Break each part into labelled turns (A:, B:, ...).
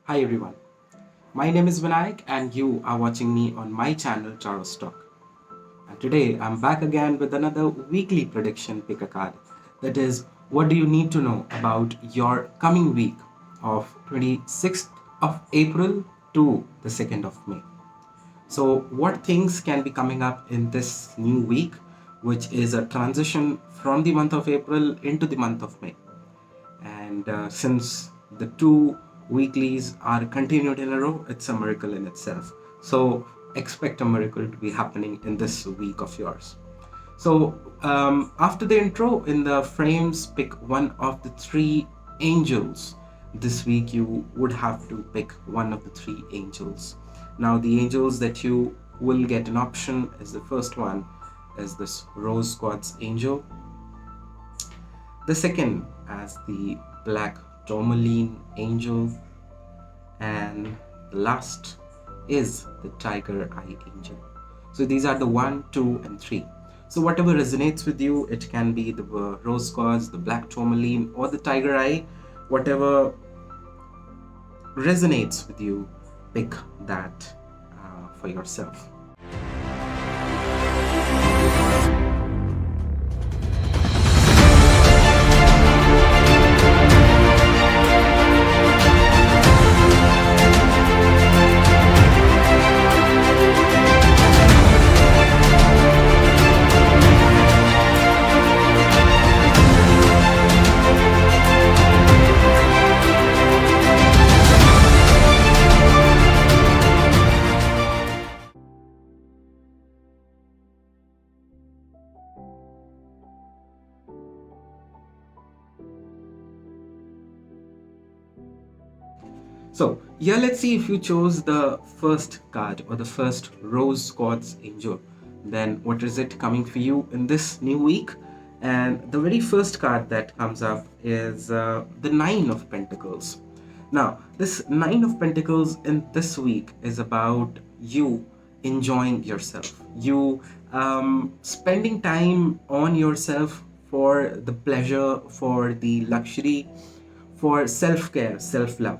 A: Hi everyone, my name is Vinayak and you are watching me on my channel Tarot Stock. And today I'm back again with another weekly prediction pick a card. That is, what do you need to know about your coming week of 26th of April to the 2nd of May. So, what things can be coming up in this new week, which is a transition from the month of April into the month of May? And since the two weeklies are continued in a row, it's a miracle in itself. So expect a miracle to be happening in this week of yours. So after the intro, in the frames, pick one of the three angels. This week you would have to pick one of the three angels. Now the angels that you will get an option is the first one is this rose quartz angel. The second as the black Tourmaline angel, and the last is the tiger eye angel. So these are the 1, 2 and 3. So whatever resonates with you, it can be the rose quartz, the black Tourmaline or the tiger eye. Whatever resonates with you, pick that for yourself. So here let's see if you chose the first card or the first rose quartz angel, then what is it coming for you in this new week? And the very first card that comes up is the Nine of Pentacles. Now this Nine of Pentacles in this week is about you enjoying yourself, you spending time on yourself for the pleasure, for the luxury, for self-care, self-love,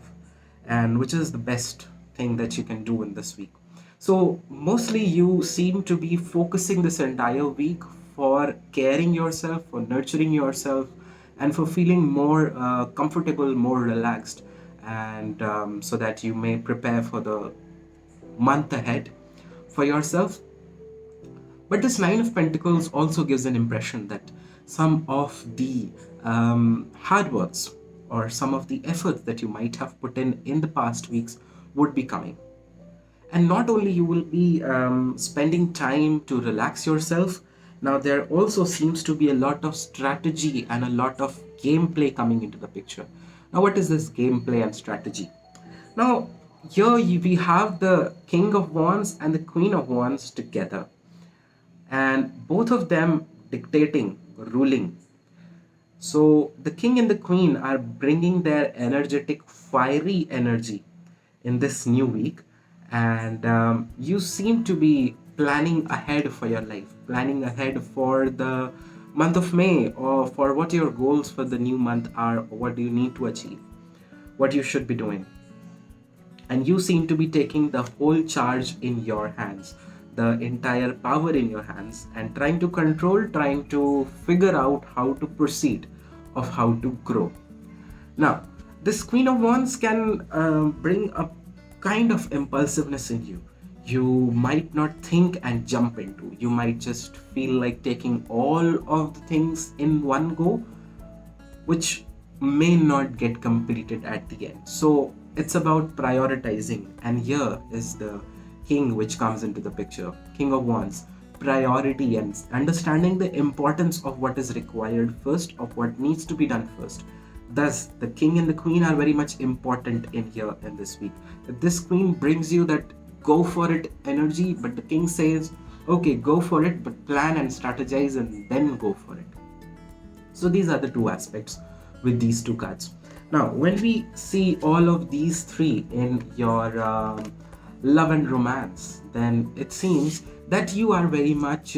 A: and which is the best thing that you can do in this week. So mostly you seem to be focusing this entire week for caring yourself, for nurturing yourself, and for feeling more comfortable, more relaxed, and so that you may prepare for the month ahead for yourself. But this Nine of Pentacles also gives an impression that some of the hard works or some of the efforts that you might have put in the past weeks would be coming. And not only you will be spending time to relax yourself, now there also seems to be a lot of strategy and a lot of gameplay coming into the picture. Now what is this gameplay and strategy? Now here we have the King of Wands and the Queen of Wands together, and both of them dictating, ruling. So the king and the queen are bringing their energetic, fiery energy in this new week, and you seem to be planning ahead for your life, planning ahead for the month of May, or for what your goals for the new month are, or what do you need to achieve, what you should be doing. And you seem to be taking the whole charge in your hands, the entire power in your hands, and trying to control, trying to figure out how to proceed, of how to grow. Now this Queen of Wands can bring a kind of impulsiveness in you. You might not think and jump into, you might just feel like taking all of the things in one go, which may not get completed at the end. So it's about prioritizing, and here is the king which comes into the picture, King of Wands. Priority and understanding the importance of what is required first, of what needs to be done first. Thus the king and the queen are very much important in here in this week. This queen brings you that go for it energy, but the king says okay, go for it, but plan and strategize and then go for it. So these are the two aspects with these two cards. Now when we see all of these three in your love and romance, then it seems that you are very much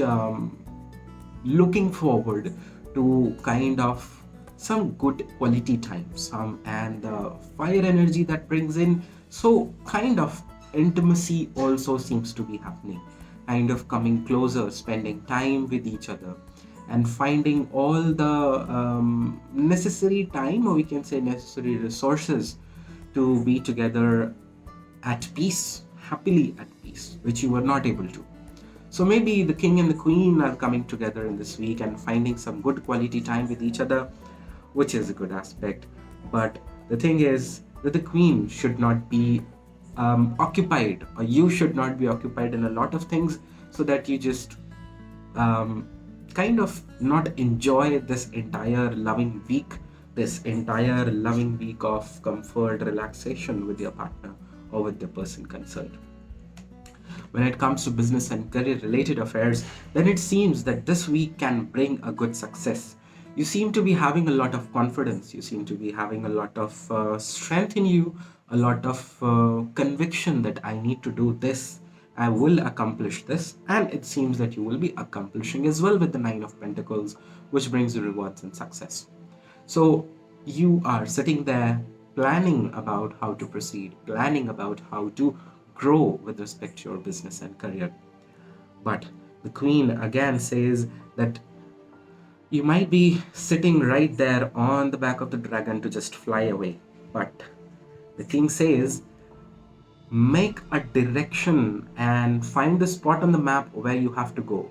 A: looking forward to kind of some good quality time, some and the fire energy that brings in. So kind of intimacy also seems to be happening, kind of coming closer, spending time with each other, and finding all the necessary time, or we can say necessary resources, to be together at peace, happily at peace, which you were not able to. So maybe the king and the queen are coming together in this week and finding some good quality time with each other, which is a good aspect. But the thing is that the queen should not be occupied, or you should not be occupied in a lot of things, so that you just um, kind of not enjoy this entire loving week, this entire loving week of comfort, relaxation with your partner or with the person concerned. When it comes to business and career related affairs, then it seems that this week can bring a good success. You seem to be having a lot of confidence, you seem to be having a lot of strength in you, a lot of conviction that I need to do this, I will accomplish this, and it seems that you will be accomplishing as well with the Nine of Pentacles, which brings you rewards and success. So you are sitting there planning about how to proceed, planning about how to grow with respect to your business and career. But the queen again says that you might be sitting right there on the back of the dragon to just fly away. But the king says, make a direction and find the spot on the map where you have to go.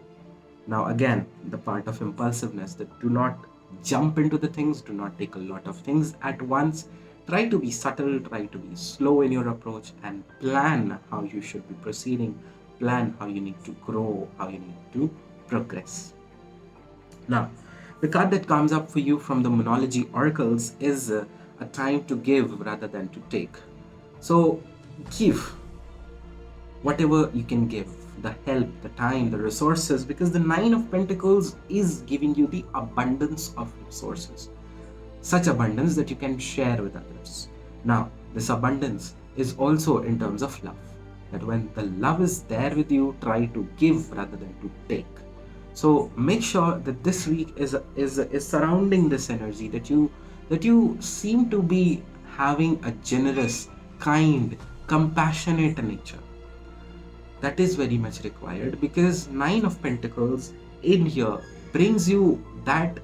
A: Now, again, the part of impulsiveness, that do not jump into the things, do not take a lot of things at once. Try to be subtle, try to be slow in your approach, and plan how you should be proceeding, plan how you need to grow, how you need to progress. Now, the card that comes up for you from the Monology Oracles is a time to give rather than to take. So, give whatever you can give, the help, the time, the resources, because the Nine of Pentacles is giving you the abundance of resources, such abundance that you can share with others. Now, this abundance is also in terms of love, that when the love is there with you, try to give rather than to take. So make sure that this week is surrounding this energy, that you seem to be having a generous, kind, compassionate nature. That is very much required, because Nine of Pentacles in here brings you that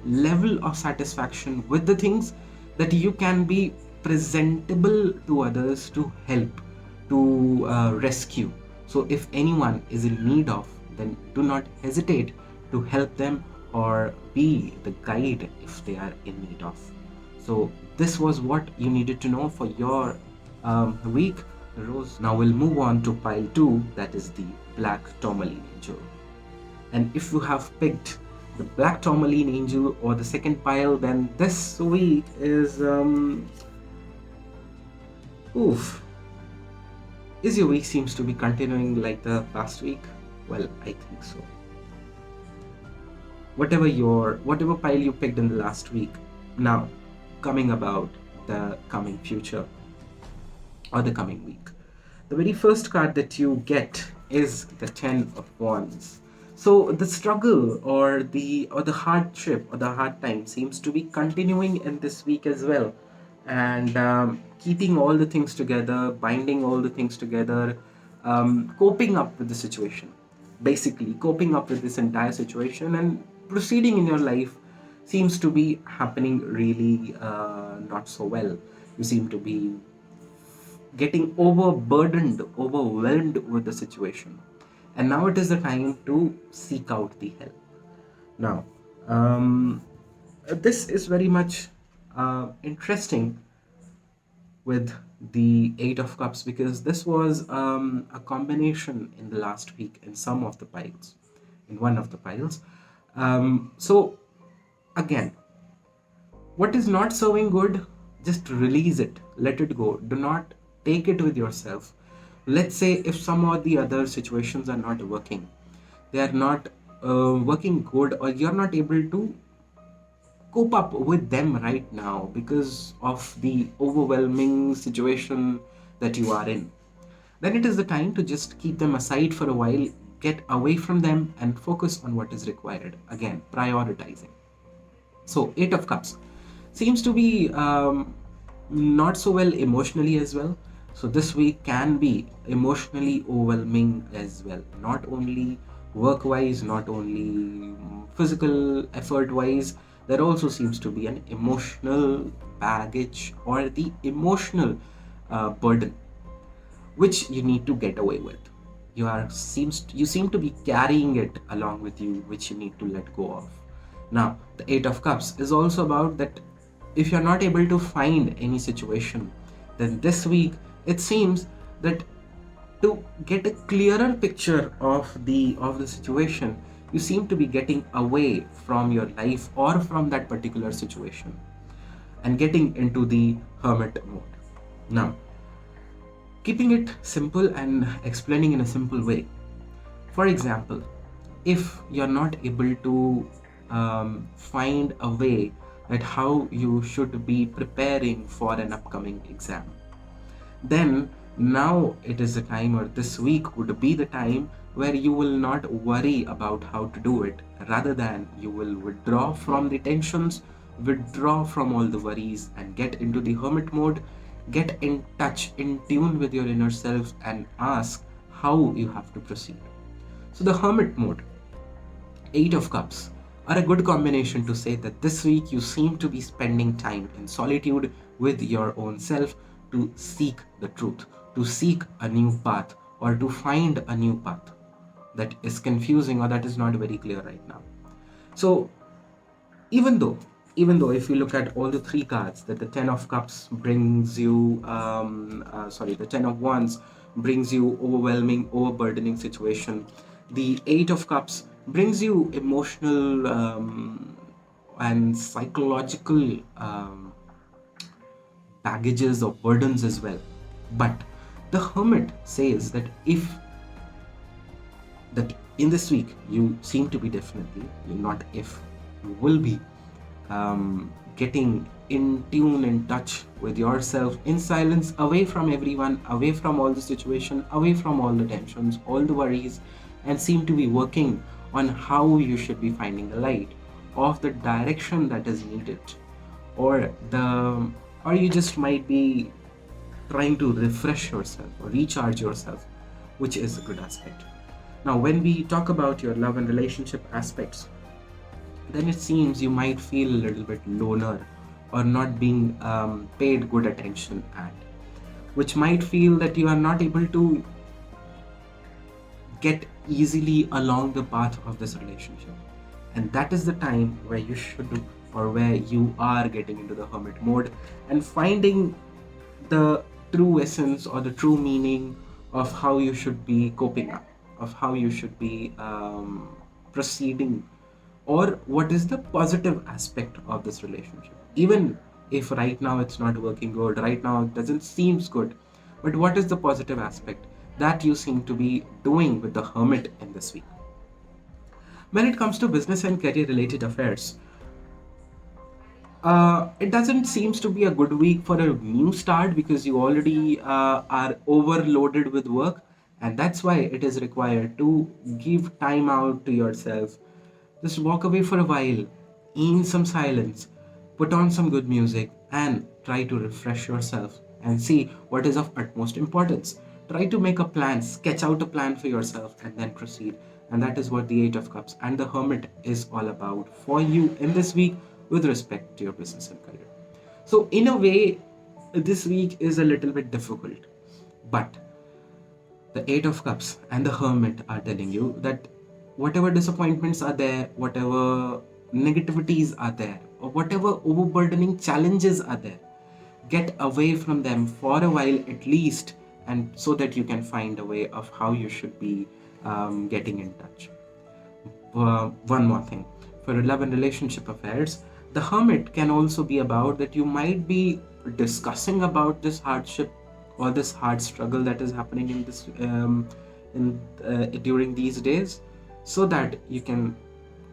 A: level of satisfaction with the things, that you can be presentable to others, to help, to rescue. So if anyone is in need of, then do not hesitate to help them or be the guide if they are in need of. So this was what you needed to know for your week, Rose. Now we'll move on to pile 2, that is the Black Tourmaline Angel. And if you have picked the Black Tourmaline Angel or the second pile, then this week is is your week seems to be continuing like the last week? Well, I think so. Whatever pile you picked in the last week, now coming about the coming future or the coming week, the very first card that you get is the Ten of Wands. So the struggle or the hardship or the hard time seems to be continuing in this week as well, and keeping all the things together, binding all the things together, coping up with the situation, basically coping up with this entire situation and proceeding in your life seems to be happening really not so well. You seem to be getting overburdened, overwhelmed with the situation, and now it is the time to seek out the help. Now, this is very much interesting with the Eight of Cups, because this was a combination in the last week in some of the piles, in one of the piles. So again, what is not serving good, just release it, let it go. Do not take it with yourself. Let's say if some or the other situations are not working, they are not working good, or you're not able to cope up with them right now because of the overwhelming situation that you are in, then it is the time to just keep them aside for a while, get away from them and focus on what is required. Again, prioritizing. So, Eight of Cups. seems to be not so well emotionally as well. So this week can be emotionally overwhelming as well, not only work wise, not only physical effort wise. There also seems to be an emotional baggage or the emotional burden which you need to get away with. You seem to be carrying it along with you, which you need to let go of. Now, the Eight of Cups is also about that if you're not able to find any situation, then this week it seems that to get a clearer picture of the situation, you seem to be getting away from your life or from that particular situation and getting into the hermit mode. Now, keeping it simple and explaining in a simple way. For example, if you're not able to find a way that how you should be preparing for an upcoming exam, then now it is the time, or this week would be the time where you will not worry about how to do it. Rather than you will withdraw from the tensions, withdraw from all the worries, and get into the hermit mode, get in touch, in tune with your inner self, and ask how you have to proceed. So, the hermit mode, Eight of Cups, are a good combination to say that this week you seem to be spending time in solitude with your own self to seek the truth, to seek a new path, or to find a new path that is confusing or that is not very clear right now. So, even though if you look at all the three cards, that the Ten of Cups brings you the Ten of Wands brings you overwhelming, overburdening situation, the Eight of Cups brings you emotional and psychological baggages or burdens as well. But the Hermit says that if that in this week you seem to be definitely, not if, you will be getting in tune, in touch with yourself, in silence, away from everyone, away from all the situation, away from all the tensions, all the worries, and seem to be working on how you should be finding the light of the direction that is needed, or you just might be trying to refresh yourself or recharge yourself, which is a good aspect. Now, when we talk about your love and relationship aspects, then it seems you might feel a little bit loner or not being paid good attention at, which might feel that you are not able to get easily along the path of this relationship. And that is the time where you should, or where you are getting into the hermit mode and finding the true essence or the true meaning of how you should be coping up, of how you should be proceeding, or what is the positive aspect of this relationship. Even if right now it's not working good, right now it doesn't seems good, but what is the positive aspect that you seem to be doing with the hermit in this week? When it comes to business and career related affairs, it doesn't seems to be a good week for a new start because you already are overloaded with work, and that's why it is required to give time out to yourself. Just walk away for a while, in some silence, put on some good music, and try to refresh yourself and see what is of utmost importance. Try to make a plan, sketch out a plan for yourself, and then proceed. And that is what the Eight of Cups and the Hermit is all about for you in this week with respect to your business and career. So, in a way, this week is a little bit difficult, but the Eight of Cups and the Hermit are telling you that whatever disappointments are there, whatever negativities are there, or whatever overburdening challenges are there, get away from them for a while at least, and so that you can find a way of how you should be getting in touch. One more thing, for love and relationship affairs, the Hermit can also be about that you might be discussing about this hardship or this hard struggle that is happening in this during these days, so that you can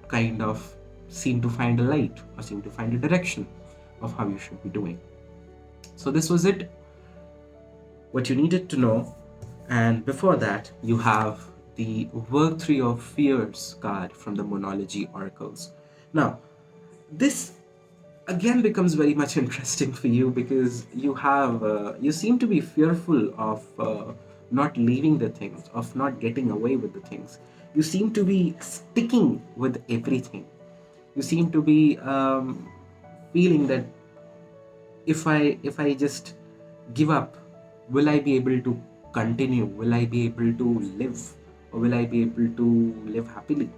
A: kind of seem to find a light or seem to find a direction of how you should be doing. So this was it, what you needed to know. And before that, you have the Work Through Your Fears card from the Monology Oracles. Now, this again becomes very much interesting for you, because you seem to be fearful of not leaving the things, of not getting away with the things. You seem to be sticking with everything. You seem to be feeling that if I just give up, will I be able to continue? Will I be able to live, or will I be able to live happily?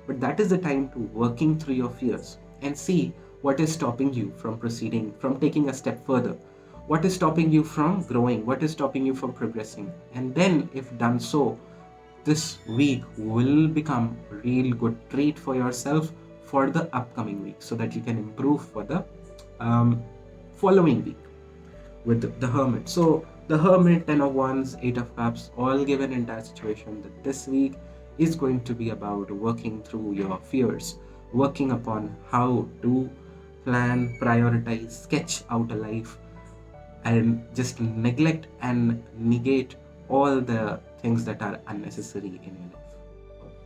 A: But that is the time to working through your fears and see what is stopping you from proceeding, from taking a step further. What is stopping you from growing? What is stopping you from progressing? And then, if done so, this week will become a real good treat for yourself for the upcoming week, so that you can improve for the um, following week with the hermit. So the hermit, 10 of wands, 8 of cups, all give an entire situation that this week is going to be about working through your fears, working upon how to plan, prioritize, sketch out a life, and just neglect and negate all the things that are unnecessary in your life.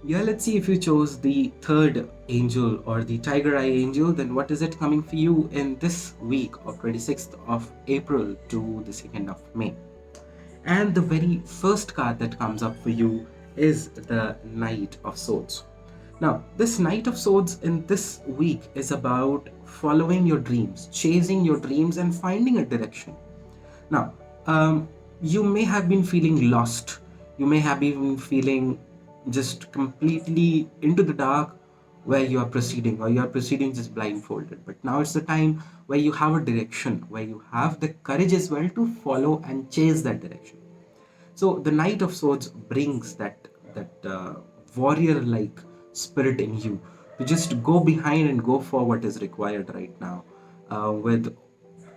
A: Yeah, let's see, if you chose the third angel or the tiger eye angel, then what is it coming for you in this week of 26th of April to the 2nd of May? And the very first card that comes up for you is the Knight of Swords. Now, this Knight of Swords in this week is about following your dreams, chasing your dreams, and finding a direction. Now, you may have been feeling lost. You may have been feeling just completely into the dark, where you are proceeding, or you are proceeding just blindfolded. But now it's the time where you have a direction, where you have the courage as well to follow and chase that direction. So the Knight of Swords brings that warrior-like spirit in you to just go behind and go for what is required right now, with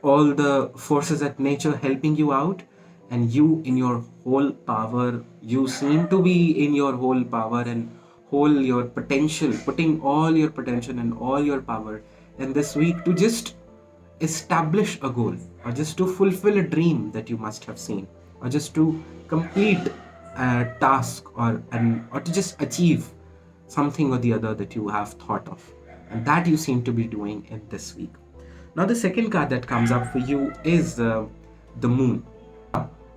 A: all the forces at nature helping you out, and you in your whole power. You seem to be in your whole power and whole your potential, putting all your potential and all your power in this week to just establish a goal, or just to fulfill a dream that you must have seen, or just to complete a task, or to just achieve something or the other that you have thought of, and that you seem to be doing in this week. Now, the second card that comes up for you is the Moon.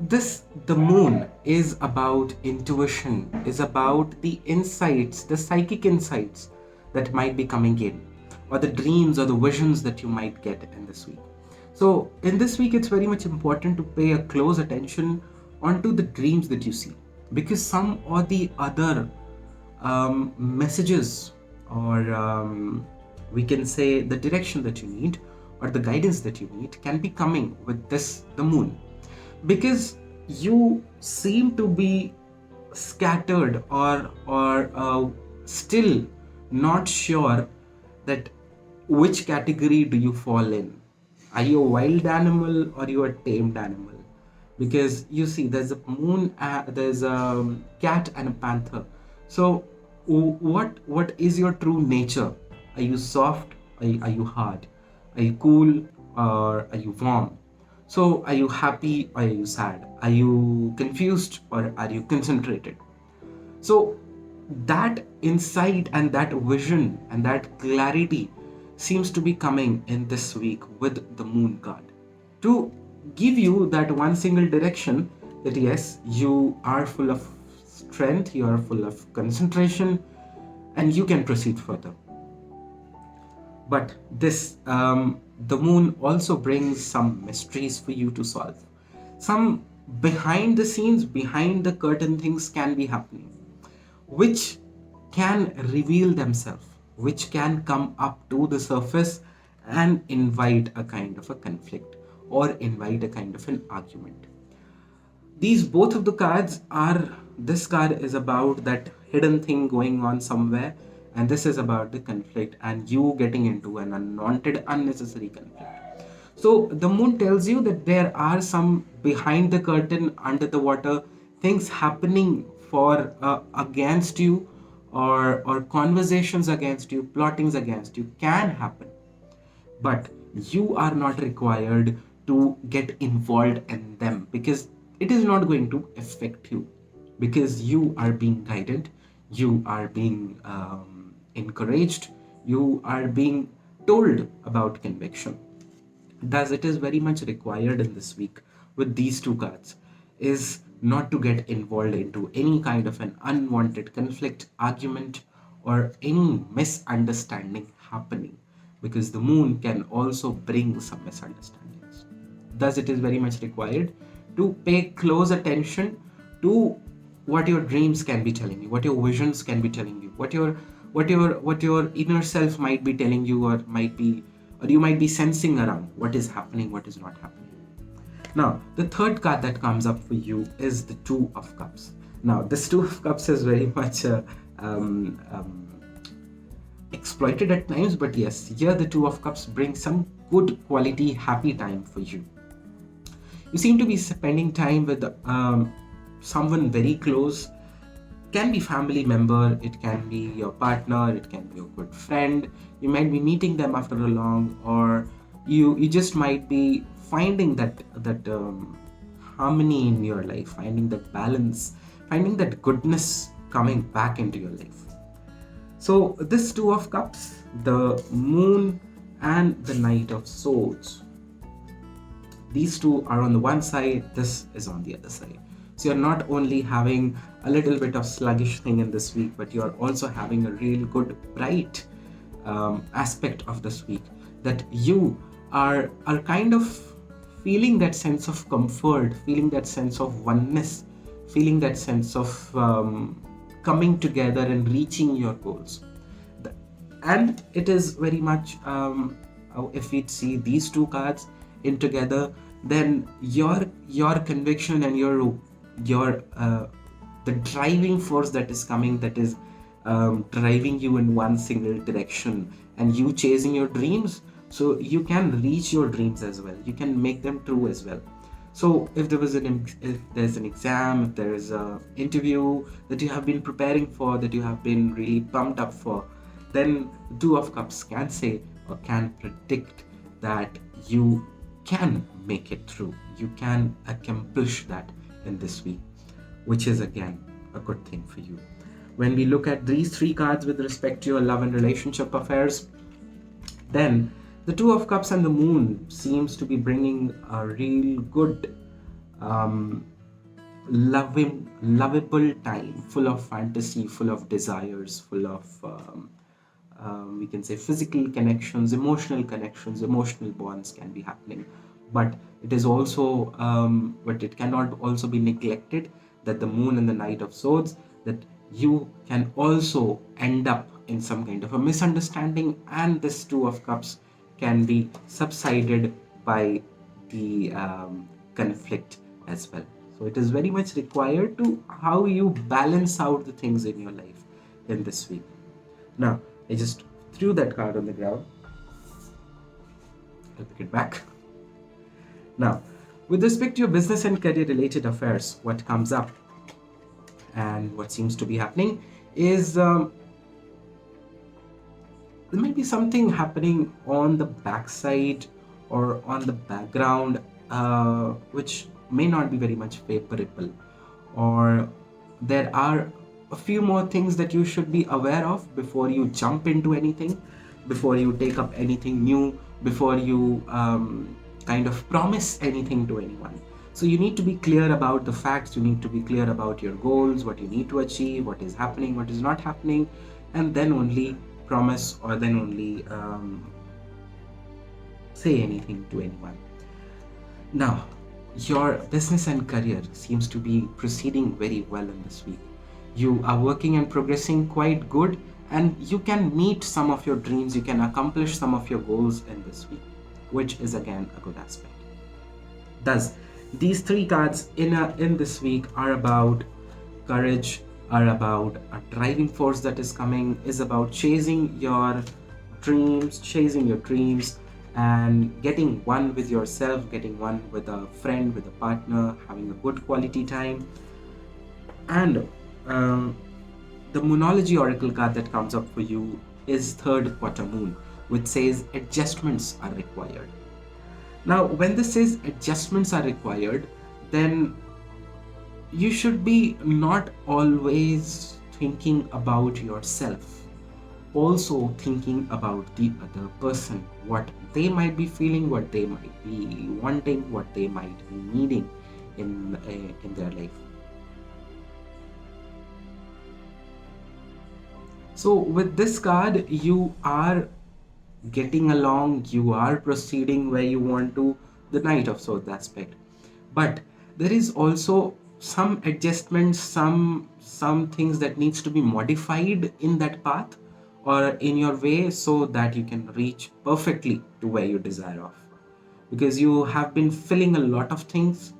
A: This the Moon is about intuition, is about the insights, the psychic insights that might be coming in, or the dreams or the visions that you might get in this week. So in this week, it's very much important to pay a close attention onto the dreams that you see, because some or the other messages, or we can say the direction that you need, or the guidance that you need, can be coming with this the Moon, because you seem to be scattered, or still not sure that which category do you fall in. Are you a wild animal, or you a tamed animal? Because you see, there's a moon, there's a cat and a panther. So what is your true nature? Are you soft? Are you hard? Are you cool, or are you warm? So, are you happy, or are you sad? Are you confused, or are you concentrated? So, that insight and that vision and that clarity seems to be coming in this week with the Moon card, to give you that one single direction, that yes, you are full of strength, you are full of concentration, and you can proceed further. But this the Moon also brings some mysteries for you to solve. Some behind the scenes, behind the curtain things can be happening, which can reveal themselves, which can come up to the surface and invite a kind of a conflict, or invite a kind of an argument. These both of the cards are, this card is about that hidden thing going on somewhere, and this is about the conflict and you getting into an unwanted unnecessary conflict. So the Moon tells you that there are some behind the curtain, under the water things happening for against you, or conversations against you, plottings against you can happen, but you are not required to get involved in them, because it is not going to affect you, because you are being guided, you are being encouraged, you are being told about conviction. Thus, it is very much required in this week with these two cards is not to get involved into any kind of an unwanted conflict, argument, or any misunderstanding happening, because the moon can also bring some misunderstandings. Thus, it is very much required to pay close attention to what your dreams can be telling you, what your visions can be telling you, what your inner self might be telling you, or you might be sensing around what is happening, what is not happening. Now, the third card that comes up for you is the Two of Cups. Now, this Two of Cups is very much exploited at times, but yes, here the Two of Cups bring some good quality, happy time for you. You seem to be spending time with someone very close. Can be family member, it can be your partner, it can be your good friend. You might be meeting them after a long, or you just might be finding that harmony in your life, finding that balance, finding that goodness coming back into your life. So this Two of Cups, the Moon and the Knight of Swords, these two are on the one side, this is on the other side. So you're not only having a little bit of sluggish thing in this week, but you're also having a real good, bright aspect of this week, that you are kind of feeling that sense of comfort, feeling that sense of oneness, feeling that sense of coming together and reaching your goals. And it is very much, if we see these two cards in together, then your conviction and your the driving force that is coming, that is driving you in one single direction, and you chasing your dreams, so you can reach your dreams as well, you can make them true as well. So if there's an exam, if there is an interview that you have been preparing for, that you have been really pumped up for, then Two of Cups can say or can predict that you can make it through, you can accomplish that in this week, which is again a good thing for you. When we look at these three cards with respect to your love and relationship affairs, then the Two of Cups and the Moon seems to be bringing a real good, lovable time, full of fantasy, full of desires, full of, we can say, physical connections, emotional bonds can be happening. But it is also, but it cannot also be neglected that the Moon and the Knight of Swords, that you can also end up in some kind of a misunderstanding, and this Two of Cups can be subsided by the conflict as well. So it is very much required to how you balance out the things in your life in this week. Now, I just threw that card on the ground. I'll pick it back. Now, with respect to your business and career related affairs, what comes up and what seems to be happening is there might be something happening on the backside or on the background, which may not be very much favorable, or there are a few more things that you should be aware of before you jump into anything, before you take up anything new, before you kind of promise anything to anyone. So you need to be clear about the facts, you need to be clear about your goals, what you need to achieve, what is happening, what is not happening, and then only promise, or then only say anything to anyone. Now, your business and career seems to be proceeding very well in this week. You are working and progressing quite good, and you can meet some of your dreams, you can accomplish some of your goals in this week, which is again a good aspect. Thus, these three cards in this week are about courage, are about a driving force that is coming, is about chasing your dreams, and getting one with yourself, getting one with a friend, with a partner, having a good quality time. And the Moonology Oracle card that comes up for you is Third Quarter Moon, which says adjustments are required. Now, when this says adjustments are required, then you should be not always thinking about yourself, also thinking about the other person, what they might be feeling, what they might be wanting, what they might be needing in their life. So with this card, you are getting along, you are proceeding where you want to, the Knight of Swords aspect. But there is also some adjustments, some things that needs to be modified in that path or in your way, so that you can reach perfectly to where you desire of. Because you have been filling a lot of things,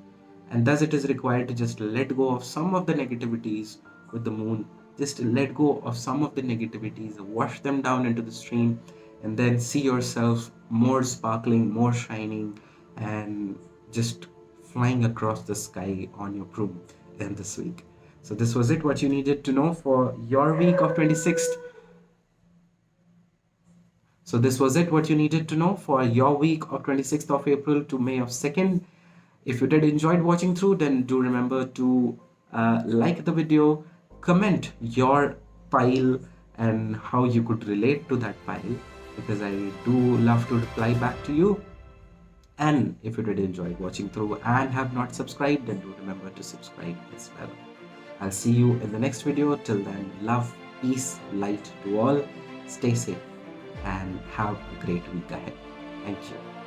A: and thus it is required to just let go of some of the negativities with the moon. Just let go of some of the negativities, wash them down into the stream, and then see yourself more sparkling, more shining, and just flying across the sky on your broom in this week. So this was it, what you needed to know for your week of 26th. So this was it, what you needed to know for your week of 26th of April to May of 2nd. If you did enjoyed watching through, then do remember to like the video, comment your pile and how you could relate to that pile, because I do love to reply back to you. And if you did enjoy watching through and have not subscribed, then do remember to subscribe as well. I'll see you in the next video. Till then, love, peace, light to all. Stay safe and have a great week ahead. Thank you.